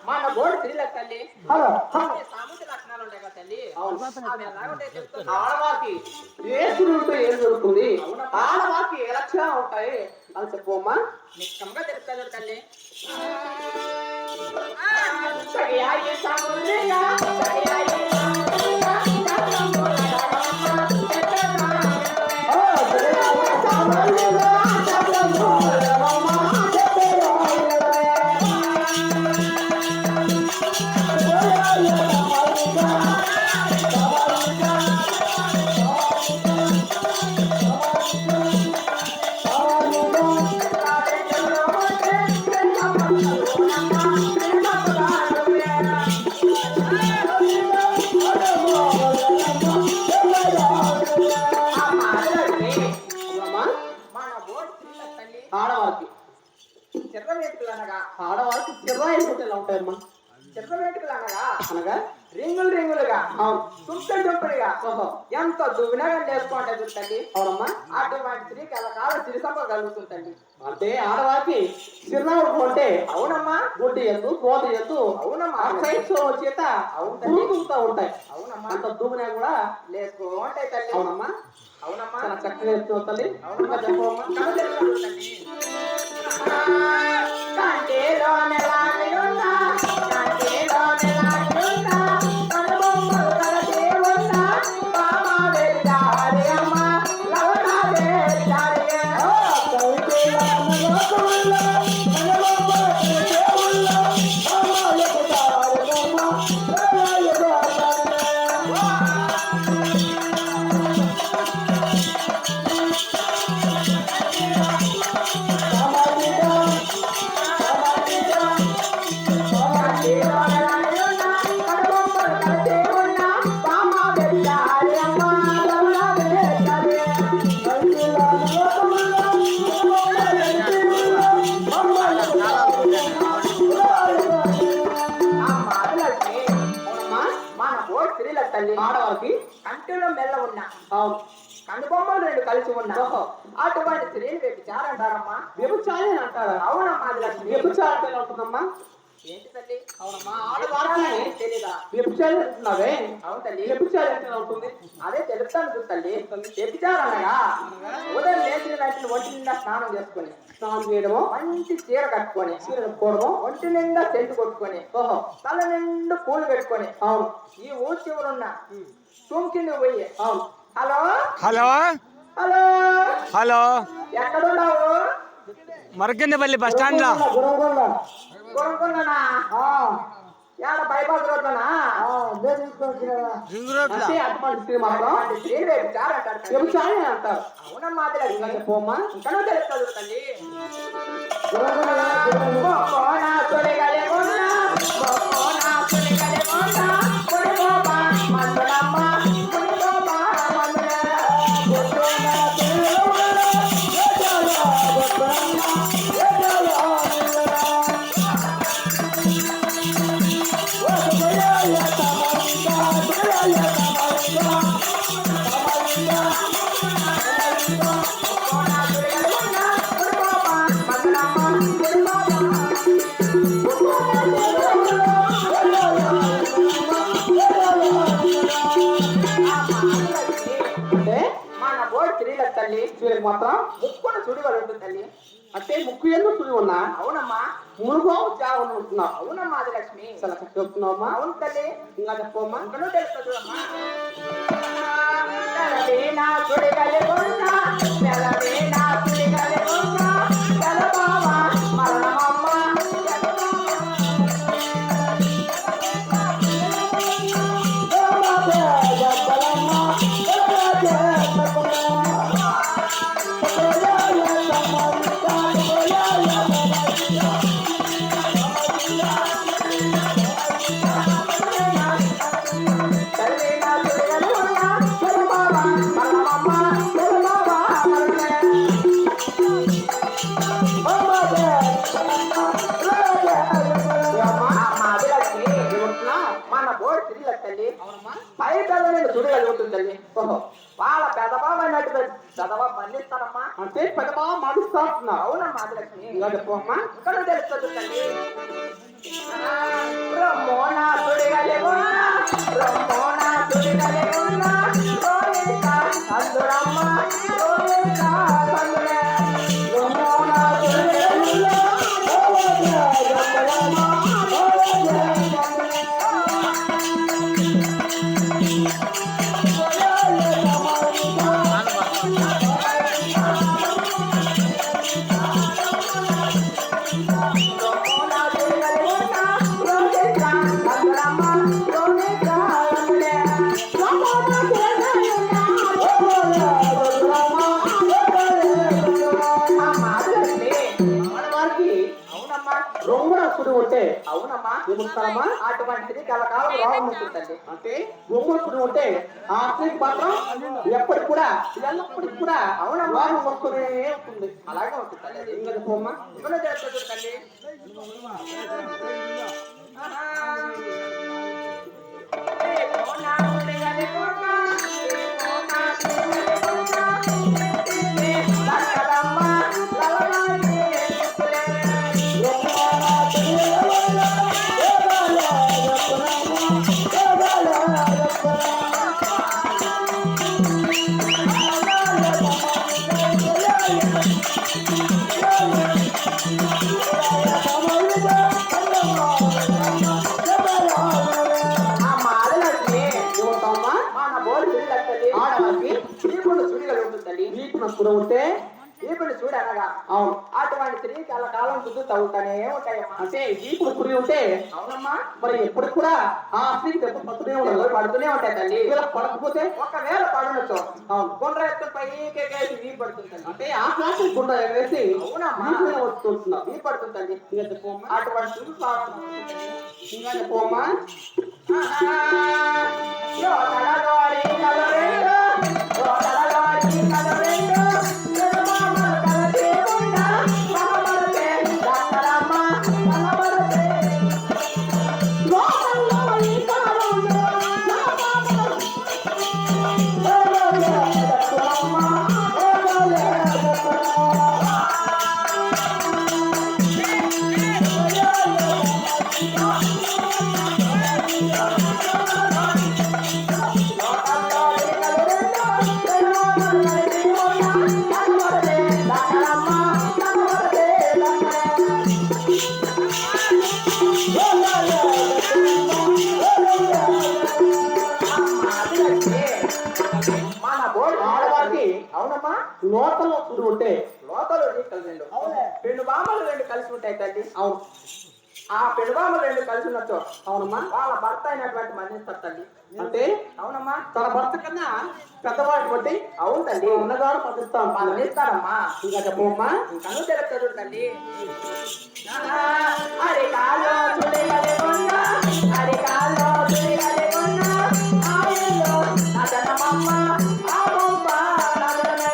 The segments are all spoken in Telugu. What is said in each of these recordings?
మన బోర్డు తిరిగి తల్లి హలో సాముద్ర లక్షణాలు ఉంటాయి కదా తల్లి అవి ఎలా ఉంటాయి చెప్తాను. ఆడవాకి ఏసుడు ఉంటే ఏం దొరుకుతుంది, ఆడవాకి ఏ లక్షణాలు ఉంటాయి అని చెప్పమ్మా. నిక్కమ్మగా తెలుస్తుంది తల్లి. ఆడవారికి చిర్ర వేటుకలు అనగా ఆడవారికి చిర్రాయిలు ఎలా ఉంటాయమ్మా? చిర్ర వేటుకలు అనగా అనగా రింగులు రింగులుగా తుంపెడు తుంపెడుగా ఎంత దువ్వినగా నేర్చుకుంటే తల్లి. అవునమ్మా. అటువంటి స్త్రీకి అలా కాలం సిరిసంప కలుగుతుందండి. అంటే ఆడవారికి చిరునవ్వు అంటే అవునమ్మా. గుడ్డి ఎద్దు కోతి ఎద్దు అవునమ్మా. సైన్స్ చేత పురుగుతూ ఉంటాయి. అవునమ్మా. అంత దువ్వునా కూడా లేసుకో ఉంటాయి తల్లి. అవునమ్మా. అవునమ్మా. చాలా చక్కగా ఎత్తు తల్లి. అవునమ్మా. చెప్పమ్మా. ఆడవారికి కంటిలో మెల్ల ఉన్నా అవును కనుబొమ్మలు రెండు కలిసి ఉన్నా అటువంటి స్త్రీని వ్యభిచారంటారమ్మా. వ్యభిచారి అంటారా? అవునమ్మా. అది లక్ష్మి. వ్యభిచారం అంటే ఎలా ఉంటుందమ్మా? ఏంటి తల్లి? అవునమ్మా. ఆడవారికి తెలీదా? వ్యభిచారి అంటున్నావే. అవును తల్లి. వ్యభిచారి అంటే ఎలా ఉంటుంది? అదే తెలుస్తాను తల్లి. వ్యభిచారం అనగా ఉదయం లేచిన వెంటనే ఒంటి నిండా స్నానం చేసుకొని స్నానం చేయడము, మంచి చీర కట్టుకొని చీర కట్టుకోవడము, ఒంటి నిండా చెంటు కొట్టుకొని తల నిండు పూలు పెట్టుకొని అవును ఈ ఊరు చివరున్న తుంకిండి పోయి అవును హలో హలో హలో హలో ఎక్కడున్నావు? మరకందిపల్లి బస్ స్టాండ్ లో. కొనుక్కున్నానా? ఏడ బైపాస్ రోడ్లోనా? రింగ్ రోడ్ లో. అంటే అటువంటి స్త్రీ మాత్రం వ్యభిచారి అంటారు. అవునమ్మా. అది లక్ష్మి. పోమ్మా. ఇంకా తెలుస్తుంది తల్లి. తల్లి వీళ్ళకి మాత్రం ముక్కును చుడివలు ఉంటుంది తల్లి. అంటే ముక్కు ఎందుకు సుడి ఉన్నా? అవునమ్మా. మునుగో జాగ్రత్త ఉంటున్నావు. అవునమ్మా. అది లక్ష్మి. చాలా చెప్తున్నావమ్మా. అవును తల్లి. ఇంకా చెప్పమ్మా. ఇంకా తెలుస్తుంది అమ్మా. నా చుడిగలి ఉన్న నా చుడిగలి ఉన్న బాబా మరణమ్మ తల్లి నా చుడిగలి ఉన్న బాబా మరణమ్మ బాబా మరణ బాగా మనుస్తా అంటున్నావు. అవునమ్మా ఆదిలక్ష్మి. ఇంకా చెప్పమ్మా. ఇక్కడ తెలుస్తుంది తల్లి. రమ్మోనా సుడిగలే ఉన్నా, రమ్మోనా సుడిగలే ఉన్నా, రోయేకా అందురమ్మ, రోయేకా అందురే. రమ్మోనా సుడిగలే ఉన్నా, రోయేకా అందురమ్మ, రోయేకా అందురే. రొమ్మునప్పుడు ఉంటే అవునమ్మా ఏముస్తారమ్మా? అటువంటిది కలకాలం రోగం ఉంటుందండి. అంటే రొమ్మునప్పుడు ఉంటే ఆ స్త్రీకి మాత్రం ఎప్పటికి కూడా ఎల్లప్పటికి కూడా అవునమ్మా రోగం వస్తూనే ఉంటుంది. అలాగే ఉంటుందండి అది. ఇంకా చెప్పమ్మా. ఇక్కడ తెలుస్తుంది తల్లి. ఉంటే ఇప్పుడు చూడు అనగా అవును. అటువంటి స్త్రీ కలకాలం చుట్టూ తవ్వుతానే ఉంటాయమ్మా. అంటే ఇప్పుడు పురి ఉంటే అవునమ్మా మరి ఎప్పుడు కూడా ఆ స్త్రీకి దెబ్బ పడుతూనే ఉండదు. పడుతూనే ఉంటాయి తల్లి. ఇలా పడకపోతే ఒకవేళ పడనొచ్చు అవును గుండ్ర ఎత్తు పైకేసి వీ పడుతుంది. అంటే ఆ క్లాస్ గుండా వేసి అవునమ్మా వస్తున్నావు. వీ పడుతుంది. ఇంకా చెప్పమ్మా. అటువంటి చూపు కావాలి. ఇంకా చెప్పమ్మా. అవునమ్మా లోతలో పురి ఉంటే లోపల రెండు రెండు బామ్మలు రెండు కలిసి ఉంటాయి తల్లి. అవును ఆ పెనుబామలు రెండు కలిసి ఉన్నట్టు అవునమ్మా వాళ్ళ భర్త అయినటువంటి మరణిస్తారు తల్లి. అంటే అవునమ్మా తన భర్త కన్నా పెద్దవాడి బట్టి అవును తల్లి ఉన్నగాడు పదిస్తాను మరణిస్తారమ్మా. ఇంకా చెప్పమ్మా. కను తెలుస్తుంది తల్లి. అరే కాలో చూడగలే కొన్నా, అరే కాలో చూడగలే కొన్నా, ఆయలో నదనమమ్మ ఆమమ్మ నదనమే.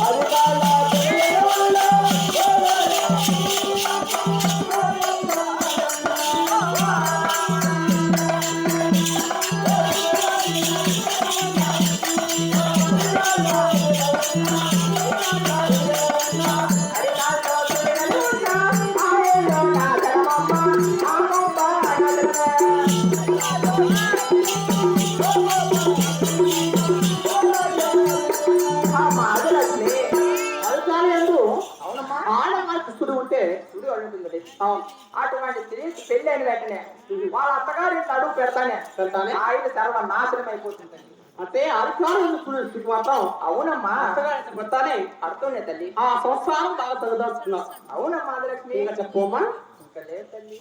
అరే కాలో చూడగలే కొన్నా, అటువంటి స్త్రీకి పెళ్లి అయిన వెంటనే వాళ్ళ అత్తగారి అడుగు పెడతానే ఆయన సర్వనాశనం అయిపోతుంది. అంటే అధికారం మాత్రం అవునమ్మా పెడతానే అర్థమే తల్లి. ఆ సంసారం బాగా తగదాచుకున్నావు. అవునమ్మా ఆదిలక్ష్మి. ఇంకా చెప్పమ్మా. ఇంకా లేదు తల్లి.